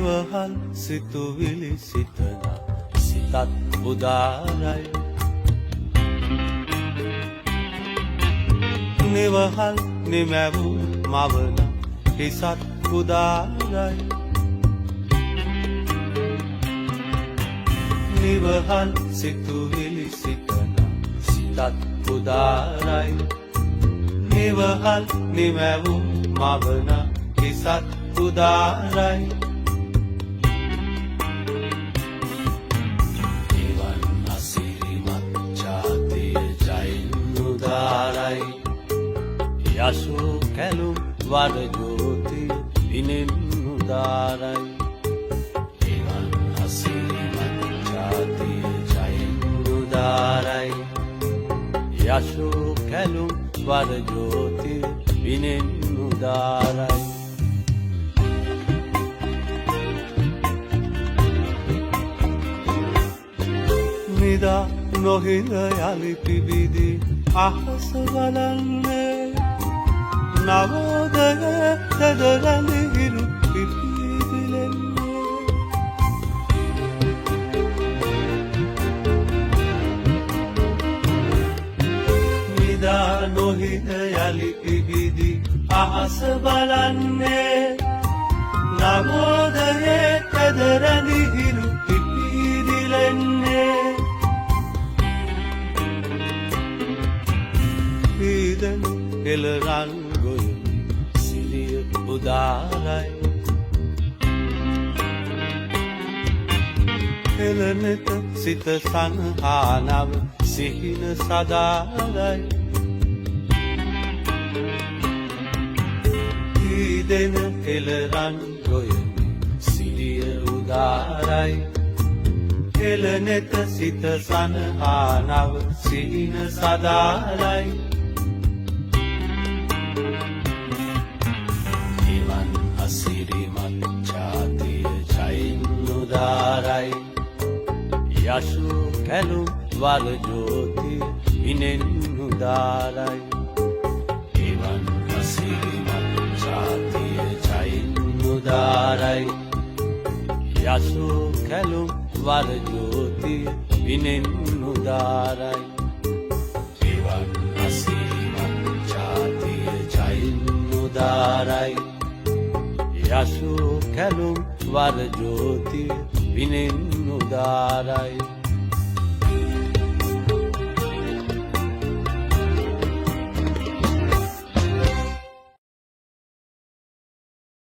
නිවහල් සිතුවිලි සිතන සිතත් උදාරයි නිවහල් නිමැවූ මවන හිසත් උදාරයි නිවහල් සිතුවිලි සිතන සිතත් උදාරයි නිවහල් නිමැවූ මවන හිසත් උදාරයි නිවන් අසිරිමත් ජාතිය ජයින් උදාරයි යසු කැලුම් වර ජෝතිය විනෙන් උදාරයි නිවන් අසිරිමත් ජාතිය ජයින් උදාරයි යසු කැලුම් වර ජෝතිය විනෙන් උදාරයි නිදා නොහිඳ යලි පිබිදී අහස බලන්නේ නවෝදය තදරලි හිරු පිපිදිලෙන්නේ නිදා නොහිඳ යලි පිබිදී අහස බලන්නේ නවෝදය තදරලි හිරු පිපිදිලෙන්නේ පීදන එළරන් ගොයමි සිරිය උදාරයි එළනෙත සිත සංහානව සිහින සදාරයි පීදන එළරන් ගොයමි සිරිය උදාරයි එළනෙත සිත සංහානව සිහින සදාරයි අසිරිමත් ජාතිය ජයින් උදාරයි යසු කැලුම් වර ජෝතිය විනෙන් උදාරයි එවන් අසිරිමත් ජාතිය ජයින් උදාරයි යසු කැලුම් වර ජෝතිය විනෙන් උදාරයි එවන් අසිරිමත් ජාතිය ජයින් උදාරයි යසු කැලුම් වර ජෝතිය විනෙන් උදාරයි